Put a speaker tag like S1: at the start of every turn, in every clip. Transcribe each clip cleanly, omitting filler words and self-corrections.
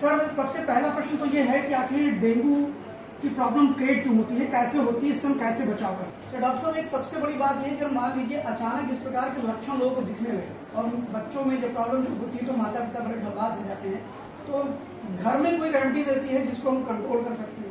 S1: Sir, सबसे पहला प्रश्न तो ये है कि आखिर डेंगू की प्रॉब्लम क्रिएट क्यों होती है, कैसे होती है, इससे हम कैसे बचाव कर सकते हैं? तो डॉक्टर साहब, एक सबसे बड़ी बात ये है कि मान लीजिए अचानक इस प्रकार के लक्षण लोगों को दिखने लगे और बच्चों में जो प्रॉब्लम होती है तो माता पिता बड़े घबरा से जाते हैं, तो घर में कोई रेमेडीज ऐसी है जिसको हम कंट्रोल कर सकते हैं?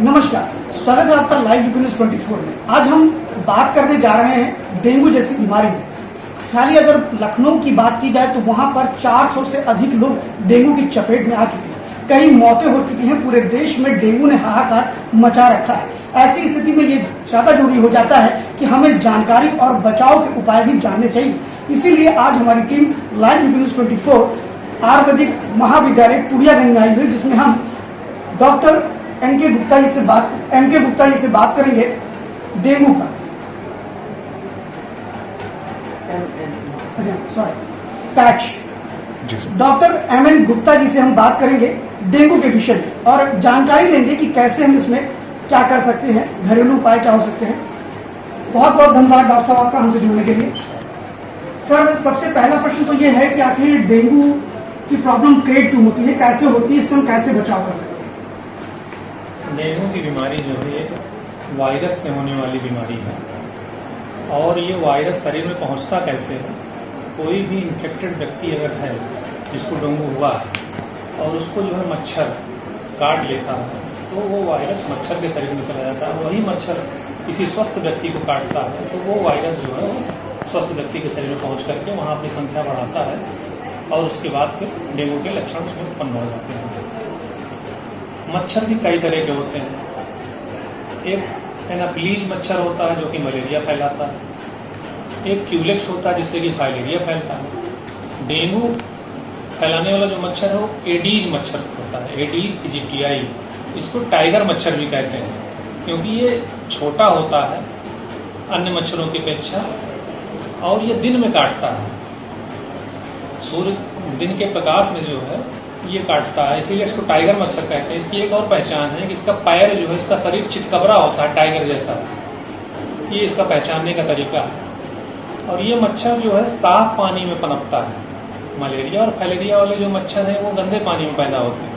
S1: नमस्कार, स्वागत है आपका लाइव यूपी न्यूज 24 में। आज हम बात करने जा रहे हैं डेंगू जैसी बीमारी में। खाली अगर लखनऊ की बात की जाए तो वहां पर 400 से अधिक लोग डेंगू की चपेट में आ चुके हैं। कई मौतें हो चुकी हैं। पूरे देश में डेंगू ने हाहाकार मचा रखा है। ऐसी स्थिति में ये ज्यादा जरूरी हो जाता है कि हमें जानकारी और बचाव के उपाय भी जानने चाहिए। इसीलिए आज हमारी team live UP news 24 Ayurvedic महाविद्यालय टूरियागंज में आई हुई, जिसमें हम डॉक्टर एमके गुप्ता जी से बात करेंगे डेंगू का। डॉक्टर एमएन गुप्ता जी से हम बात करेंगे डेंगू के विषय में और जानकारी लेंगे कि कैसे हम इसमें क्या कर सकते हैं, घरेलू उपाय क्या हो सकते हैं। बहुत बहुत धन्यवाद डॉक्टर साहब आपका हमसे जुड़ने के लिए। सर, सबसे पहला प्रश्न तो ये है कि आखिर डेंगू की प्रॉब्लम क्रिएट क्यों होती है, कैसे होती है, इससे हम कैसे बचाव कर सकते हैं?
S2: डेंगू की बीमारी जो है एक वायरस से होने वाली बीमारी है और ये वायरस शरीर में पहुंचता कैसे है। कोई भी इन्फेक्टेड व्यक्ति अगर है जिसको डेंगू हुआ और उसको जो है मच्छर काट लेता है तो वो वायरस मच्छर के शरीर में चला जाता है। वही मच्छर किसी स्वस्थ व्यक्ति को काटता है तो वो वायरस जो है वो स्वस्थ व्यक्ति के शरीर में पहुंच करके वहाँ अपनी संख्या बढ़ाता है और उसके बाद फिर डेंगू के लक्षण उसमें उत्पन्न हो जाते हैं। मच्छर भी कई तरह के होते हैं। एक एनाफिलीज मच्छर होता है जो कि मलेरिया फैलाता है। एक क्यूलेक्स होता है जिससे कि फाइलेरिया फैलता है। डेंगू फैलाने वाला जो मच्छर है वो एडीज मच्छर होता है, एडीज इजिप्टियाई। इसको टाइगर मच्छर भी कहते हैं क्योंकि ये छोटा होता है अन्य मच्छरों की अपेक्षा और ये दिन में काटता है। सूर्य दिन के प्रकाश में जो है ये काटता है, इसीलिए इसको टाइगर मच्छर कहते हैं। इसकी एक और पहचान है कि इसका पैर जो है, इसका शरीर चितकबरा होता है टाइगर जैसा। ये इसका पहचानने का तरीका है। और ये मच्छर जो है साफ पानी में पनपता है। मलेरिया और फाइलेरिया वाले जो मच्छर हैं वो गंदे पानी में पैदा होते हैं।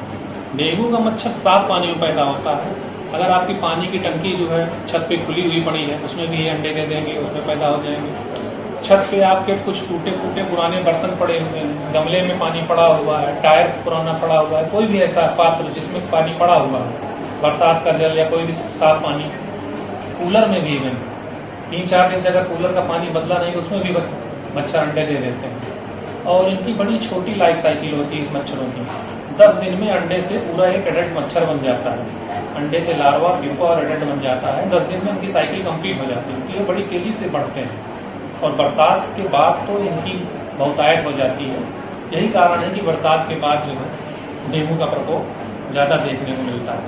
S2: डेंगू का मच्छर साफ पानी में पैदा होता है। अगर आपकी पानी की टंकी जो है छत पे खुली हुई पड़ी है उसमें भी ये अंडे दे देंगे, उसमें पैदा हो जाएंगे। छत पे आपके कुछ टूटे फूटे पुराने बर्तन पड़े हुए हैं, गमले में पानी पड़ा हुआ है, टायर पुराना पड़ा हुआ है, कोई भी ऐसा पात्र जिसमें पानी पड़ा हुआ है, बरसात का जल या कोई भी साफ पानी, कूलर में भी इवन 3-4 दिन से अगर कूलर का पानी बदला नहीं उसमें भी मच्छर अंडे दे देते हैं। और इनकी बड़ी छोटी लाइफ साइकिल होती है इस मच्छरों की। 10 दिन में अंडे से पूरा एक एडल्ट मच्छर बन जाता है। अंडे से लार्वा, प्यूपा और एडल्ट बन जाता है। 10 दिन में इनकी साइकिल कंप्लीट हो जाती है। ये बड़ी तेजी से बढ़ते हैं और बरसात के बाद तो इनकी बहुतायत हो जाती है। यही कारण है कि बरसात के बाद जो है डेंगू का प्रकोप ज्यादा देखने को मिलता है।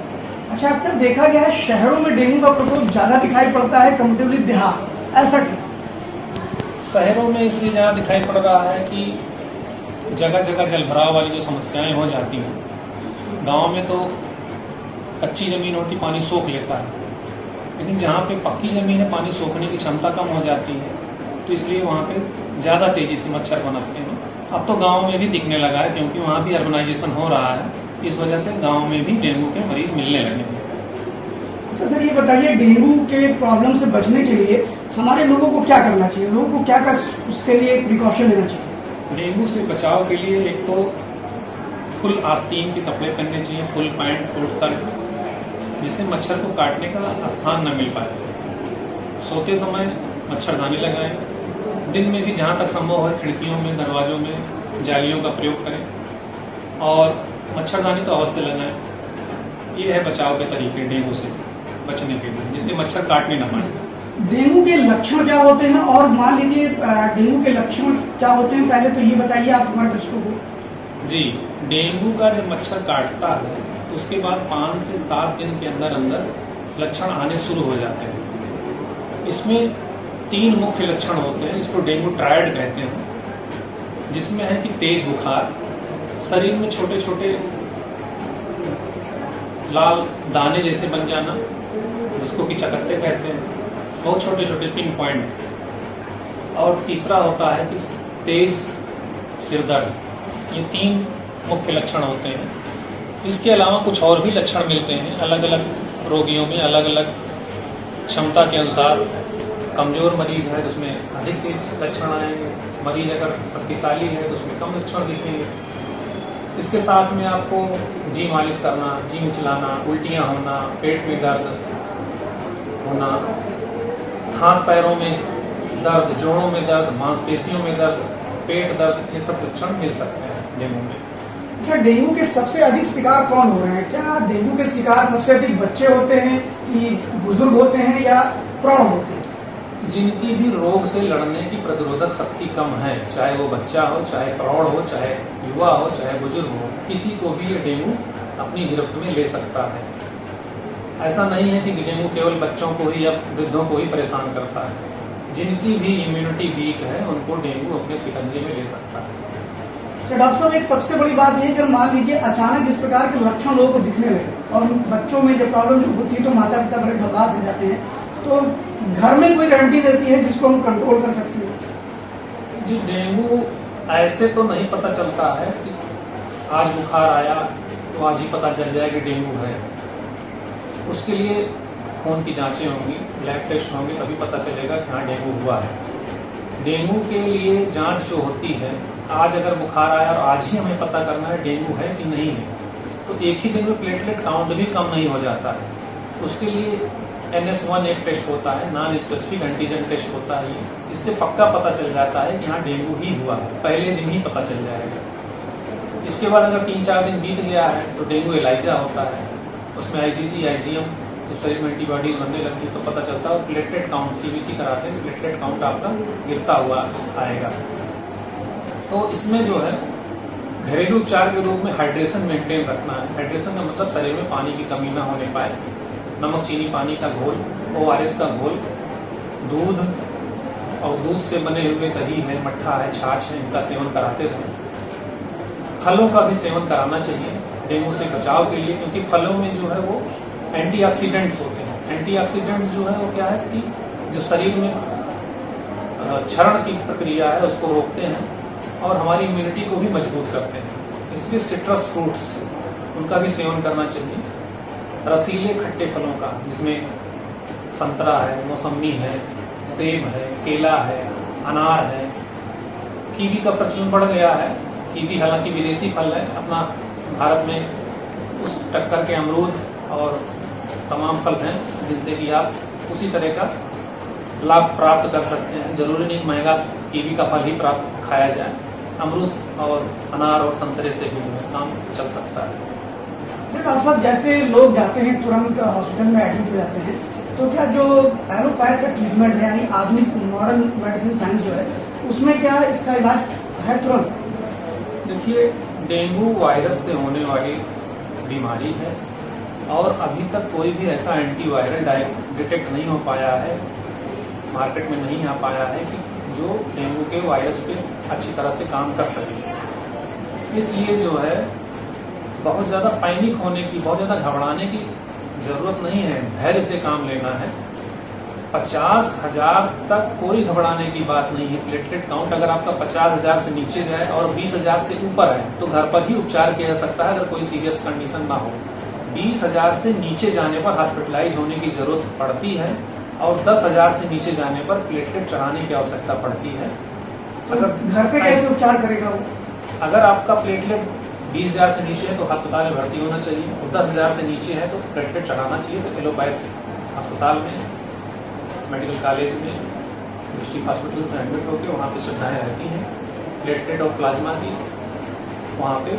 S1: अच्छा, अक्सर देखा गया है शहरों में डेंगू का प्रकोप ज्यादा दिखाई पड़ता है कंपेरेटिवली देहात, ऐसा क्यों?
S2: शहरों में इसलिए ज्यादा दिखाई पड़ रहा है कि जगह जगह जलभराव वाली जो समस्याएं हो जाती हैं। गांव में तो कच्ची जमीन होती, पानी सोख लेता है, लेकिन जहाँ पे पक्की जमीन है पानी सोखने की क्षमता कम हो जाती है तो इसलिए वहाँ पे ज़्यादा तेजी से मच्छर पनपते हैं। अब तो गांव में भी दिखने लगा है क्योंकि वहाँ भी अर्बनाइजेशन हो रहा है। इस वजह से गांव में भी डेंगू के मरीज मिलने लगे हैं।
S1: अच्छा सर, ये बताइए डेंगू के प्रॉब्लम से बचने के लिए हमारे लोगों को क्या करना चाहिए? लोगों को क्या उसके लिए प्रिकॉशन लेना चाहिए?
S2: डेंगू से बचाव के लिए एक तो फुल आस्तीन के कपड़े पहनने चाहिए, फुल पैंट, फुल शर्ट, जिससे मच्छर को काटने का स्थान न मिल पाए। सोते समय मच्छरदानी लगाएं। दिन में भी जहाँ तक संभव है खिड़कियों में, दरवाजों में जालियों का प्रयोग करें और मच्छरदानी तो अवश्य लगाएं। ये है बचाव के तरीके डेंगू से बचने के लिए, जिससे मच्छर काटने न पाए।
S1: डेंगू के लक्षण क्या होते हैं और मान लीजिए डेंगू के लक्षण क्या होते हैं, पहले तो ये बताइए आप हमारे दर्शकों को।
S2: जी, डेंगू का जब मच्छर काटता है तो उसके बाद 5 से 7 दिन के अंदर अंदर लक्षण आने शुरू हो जाते हैं। इसमें 3 मुख्य लक्षण होते हैं। इसको डेंगू ट्रायड कहते हैं। जिसमें है कि तेज बुखार, शरीर में छोटे छोटे लाल दाने जैसे बन जाना, जिसको कि चकत्ते कहते हैं, बहुत छोटे छोटे पिन पॉइंट। और तीसरा होता है कि तेज सिर दर्द। ये 3 मुख्य लक्षण होते हैं। इसके अलावा कुछ और भी लक्षण मिलते हैं अलग अलग रोगियों में, अलग अलग क्षमता के अनुसार। कमजोर मरीज है तो उसमें अधिक तेज लक्षण आएंगे, मरीज अगर शक्तिशाली है तो उसमें कम लक्षण दिखेंगे। इसके साथ में आपको जी मालिश करना, जी चलाना, उल्टियां होना, पेट में दर्द होना, हाथ पैरों में दर्द, जोड़ों में दर्द, मांसपेशियों में दर्द, पेट दर्द, ये सब लक्षण मिल सकते हैं डेंगू में।
S1: अच्छा, डेंगू के सबसे अधिक शिकार कौन हो रहे हैं? क्या डेंगू के शिकार सबसे अधिक बच्चे होते हैं कि बुजुर्ग होते हैं या प्रौढ़ होते हैं?
S2: जिनकी भी रोग से लड़ने की प्रतिरोधक शक्ति कम है, चाहे वो बच्चा हो, चाहे प्रौढ़ हो, चाहे युवा हो, चाहे बुजुर्ग हो, किसी को भी ये डेंगू अपनी गिरफ्त में ले सकता है। ऐसा नहीं है कि डेंगू केवल बच्चों को ही या वृद्धों को ही परेशान करता है। जिनकी भी इम्यूनिटी वीक है उनको डेंगू अपने शिकंजे में ले सकता है।
S1: तो डॉक्टर साहब, एक सबसे बड़ी बात यह है कि मान लीजिए अचानक इस प्रकार के लक्षण लोगों को दिखने लगे और बच्चों में जब प्रॉब्लम जो होती है तो माता पिता बड़े घबरा से जाते हैं, तो घर में कोई रेमेडी ऐसी है जिसको हम कंट्रोल कर सकते हैं?
S2: जी, डेंगू ऐसे तो नहीं पता चलता है कि आज बुखार आया तो आज ही पता चल जाए कि डेंगू है। उसके लिए खून की जांचें होंगी, लैब टेस्ट होंगे, तभी पता चलेगा कि हाँ डेंगू हुआ है। डेंगू के लिए जांच जो होती है, आज अगर बुखार आया और आज ही हमें पता करना है डेंगू है कि नहीं है, तो एक ही दिन में प्लेटलेट काउंट भी कम नहीं हो जाता है। उसके लिए NS1 एक टेस्ट होता है, नॉन स्पेसिफिक एंटीजन टेस्ट होता है। इससे पक्का पता चल जाता है कि हाँ डेंगू ही हुआ है, पहले दिन ही पता चल जाएगा। इसके बाद अगर 3-4 दिन बीत गया है तो डेंगू एलाइजा होता है, उसमें IgG, IgM जब शरीर में एंटीबॉडीज बनने लगती है तो पता चलता है। प्लेटलेट काउंट CBC कराते हैं, प्लेटलेट काउंट आपका गिरता हुआ आएगा। तो इसमें जो है घरेलू उपचार के रूप में हाइड्रेशन मेंटेन रखना है। हाइड्रेशन का मतलब शरीर में पानी की कमी ना होने पाए। नमक चीनी पानी का घोल, ORS का घोल, दूध और दूध से बने हुए दही है, मट्ठा है, छाछ है, इनका सेवन कराते रहें। फलों का भी सेवन कराना चाहिए डेंगू से बचाव के लिए, क्योंकि फलों में जो है वो एंटीऑक्सीडेंट्स होते हैं। एंटीऑक्सीडेंट्स जो है वो क्या है कि जो शरीर में क्षरण की प्रक्रिया है उसको रोकते हैं और हमारी इम्यूनिटी को भी मजबूत करते हैं। इसलिए सिट्रस फ्रूट्स उनका भी सेवन करना चाहिए। रसीले खट्टे फलों का, जिसमें संतरा है, मौसम्मी है, सेब है, केला है, अनार है, कीवी का प्रचलन बढ़ गया है। कीवी हालांकि विदेशी फल है, अपना भारत में उस टक्कर के अमरूद और तमाम फल हैं जिनसे कि आप उसी तरह का लाभ प्राप्त कर सकते हैं। जरूरी नहीं महंगा कीवी का फल ही प्राप्त खाया जाए, अमरूद और अनार और संतरे से भी काम चल सकता है।
S1: डॉक्टर साहब, जैसे लोग जाते हैं तुरंत हॉस्पिटल में एडमिट हो जाते हैं, तो क्या जो एलोपैथ का ट्रीटमेंट है यानी आधुनिक मॉडर्न मेडिसिन साइंस जो है, उसमें क्या इसका इलाज है तुरंत?
S2: देखिए, डेंगू वायरस से होने वाली बीमारी है और अभी तक कोई भी ऐसा एंटीवायरल डिटेक्ट नहीं हो पाया है, मार्केट में नहीं आ पाया है कि जो डेंगू के वायरस पे अच्छी तरह से काम कर सके। इसलिए जो है बहुत ज़्यादा पैनिक होने की, बहुत ज़्यादा घबराने की जरूरत नहीं है, धैर्य से काम लेना है। 50,000 तक कोई घबराने की बात नहीं है। प्लेटलेट काउंट अगर आपका 50,000 से नीचे जाए और 20,000 से ऊपर है तो घर पर ही उपचार किया जा सकता है, अगर कोई सीरियस कंडीशन ना हो। 20,000 से नीचे जाने पर हॉस्पिटलाइज होने की जरूरत पड़ती है और 10,000 से नीचे जाने पर प्लेटलेट चढ़ाने की आवश्यकता पड़ती है।
S1: अगर घर पे कैसे उपचार करेगा वो?
S2: अगर आपका प्लेटलेट 20,000 से नीचे है तो अस्पताल में भर्ती होना चाहिए, और 10,000 से नीचे है तो प्लेटलेट चढ़ाना चाहिए। तो एलोपैथ अस्पताल में, मेडिकल कॉलेज में, डिस्ट्रिक्ट हॉस्पिटल में एडमिट होकर वहाँ पे सुविधाएं रहती हैं प्लेटलेट और प्लाज्मा की। वहाँ पे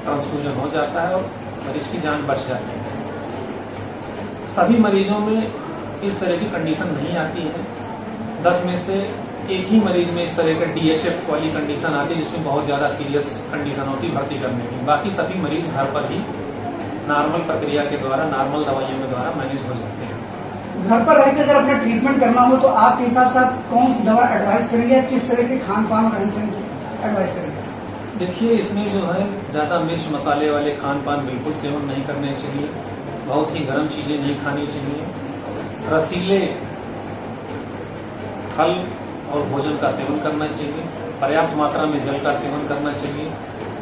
S2: ट्रांसफ्यूजन हो जाता है और मरीज की जान बच जाती है। सभी मरीजों में इस तरह की कंडीशन नहीं आती है। 10 में से एक ही मरीज में इस तरह का DHF वाली कंडीशन आती है, जिसमें बहुत ज्यादा सीरियस कंडीशन होती है भर्ती करने की। बाकी सभी मरीज घर पर ही नॉर्मल प्रक्रिया के द्वारा, नॉर्मल दवाइयों के द्वारा मैनेज हो जाते हैं।
S1: घर पर रहकर अगर अपना ट्रीटमेंट करना हो तो आपके हिसाब से आप कौन सी दवा एडवाइस करेंगे, किस तरह के खान पान और रहन सहन की एडवाइस करेंगे?
S2: देखिए, इसमें जो है ज़्यादा मिर्च मसाले वाले खान पान बिल्कुल सेवन नहीं करने चाहिए, बहुत ही गर्म चीज़ें नहीं खानी चाहिए, रसीले फल और भोजन का सेवन करना चाहिए, पर्याप्त मात्रा में जल का सेवन करना चाहिए,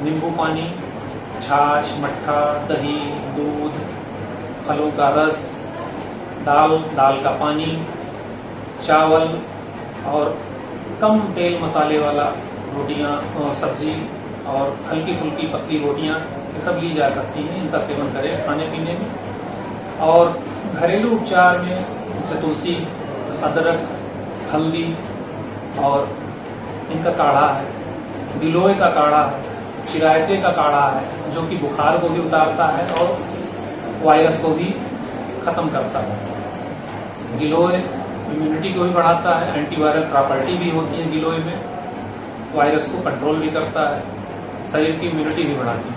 S2: नींबू पानी, छाछ, मट्ठा, दही, दूध, फलों का रस, दाल का पानी, चावल और कम तेल मसाले वाला रोटियां और सब्जी और हल्की फुल्की पतली रोटियां ये सब ली जा सकती हैं। इनका सेवन करें खाने पीने में। और घरेलू उपचार में जैसे तुलसी, अदरक, हल्दी और इनका काढ़ा है, गिलोय का काढ़ा है, चिरायते का काढ़ा है, जो कि बुखार को भी उतारता है और वायरस को भी खत्म करता है। गिलोय इम्यूनिटी को भी बढ़ाता है, एंटीवायरल प्रॉपर्टी भी होती है गिलोय में, वायरस को कंट्रोल भी करता है, शरीर की इम्यूनिटी भी बढ़ाती है।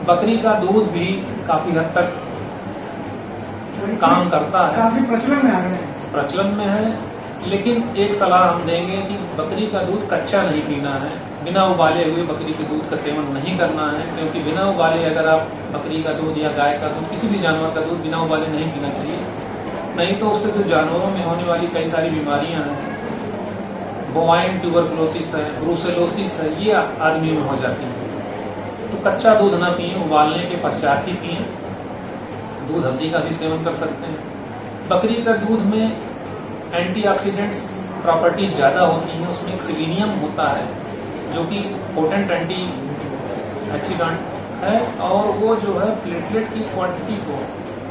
S2: बकरी का दूध भी काफी हद तक काम करता है,
S1: काफी प्रचलन में आ गए हैं।
S2: प्रचलन में है। लेकिन एक सलाह हम देंगे कि बकरी का दूध कच्चा नहीं पीना है, बिना उबाले हुए बकरी के दूध का सेवन नहीं करना है, क्योंकि बिना उबाले अगर आप बकरी का दूध या गाय का दूध, किसी भी जानवर का दूध बिना उबाले नहीं पीना चाहिए, नहीं तो उससे जो जानवरों में होने वाली कई सारी बीमारियां हैं, बोवाइन ट्यूबरकुलोसिस है, ब्रूसेलोसिस है, ये आदमी में हो जाती है। तो कच्चा दूध ना पिए, उबालने के पश्चात ही पिए। दूध हल्दी का भी सेवन कर सकते हैं। बकरी का दूध में एंटीऑक्सीडेंट्स प्रॉपर्टी ज्यादा होती है, उसमें एक सेलेनियम होता है जो कि पोटेंट एंटी ऑक्सीडेंट है और वो जो है प्लेटलेट की क्वांटिटी को,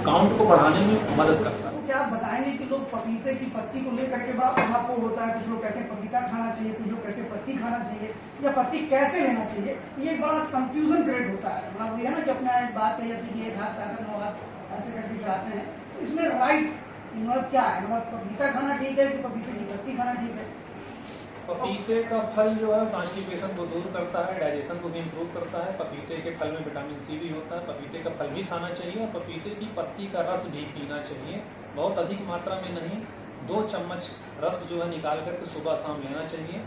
S2: काउंट को बढ़ाने में मदद करता है।
S1: तो क्या आप बताएंगे कि लोग पपीते की पत्ती को लेकर के बाद आपको होता है, कुछ लोग कहते हैं पपीता खाना चाहिए, कुछ लोग कहते हैं पत्ती खाना चाहिए, या पत्ती कैसे लेना चाहिए, ये बड़ा कंफ्यूजन क्रिएट होता है। मतलब ये है ना कि अपने एक बात कही जाती है, एक हाथ पैर नौ हाथ ऐसे करके चलाते हैं, तो इसमें राइट मतलब क्या है? मतलब पपीता खाना ठीक है कि पपीते की पत्ती खाना ठीक है?
S2: पपीते का फल जो है कॉन्स्टिपेशन को दूर करता है, डाइजेशन को भी इम्प्रूव करता है। पपीते के फल में विटामिन सी भी होता है। पपीते का फल भी खाना चाहिए और पपीते की पत्ती का रस भी पीना चाहिए, बहुत अधिक मात्रा में नहीं। 2 चम्मच रस जो है निकाल करके सुबह शाम लेना चाहिए।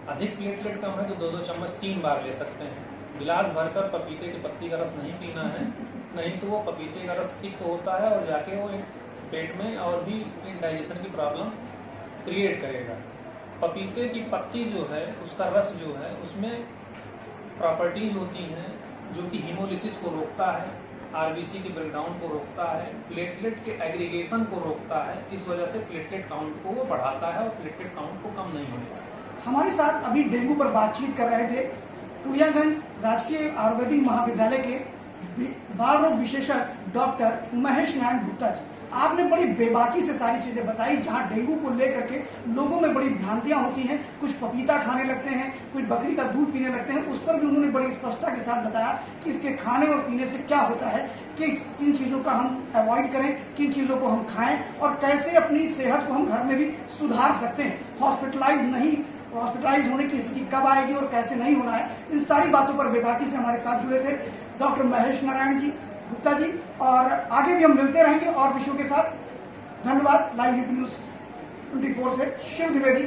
S2: अधिक प्लेटलेट कम है तो 2-2 चम्मच 3 बार ले सकते हैं। गिलास भरकर पपीते की पत्ती का रस नहीं पीना है, नहीं तो वो पपीते का रस तिक्त होता है और जाके वो पेट में और भी डाइजेशन की प्रॉब्लम क्रिएट करेगा। पपीते की पत्ती जो है, उसका रस जो है, उसमें प्रॉपर्टीज होती हैं जो कि हीमोलिसिस को रोकता है, आरबीसी के ब्रेकडाउन को रोकता है, प्लेटलेट के एग्रीगेशन को रोकता है। इस वजह से प्लेटलेट काउंट को वो बढ़ाता है और प्लेटलेट काउंट को कम नहीं होने देता।
S1: हमारे साथ अभी डेंगू पर बातचीत कर रहे थे टूरियागंज राजकीय आयुर्वेदिक महाविद्यालय के बाल रोग विशेषज्ञ डॉक्टर महेश नारायण गुप्ता जी। आपने बड़ी बेबाकी से सारी चीजें बताई, जहां डेंगू को लेकर के लोगों में बड़ी भ्रांतियां होती हैं, कुछ पपीता खाने लगते हैं, कुछ बकरी का दूध पीने लगते हैं, उस पर भी उन्होंने बड़ी स्पष्टता के साथ बताया कि इसके खाने और पीने से क्या होता है, कि किन चीजों का हम अवॉइड करें, किन चीजों को हम खाएं और कैसे अपनी सेहत को हम घर में भी सुधार सकते हैं। हॉस्पिटलाइज होने की स्थिति कब आएगी और कैसे नहीं होना है, इन सारी बातों पर बेबाकी से हमारे साथ जुड़े थे डॉक्टर महेश नारायण जी गुप्ता जी, और आगे भी हम मिलते रहेंगे और विषयों के साथ। धन्यवाद। लाइव यूपी न्यूज 24 से शिव द्विवेदी।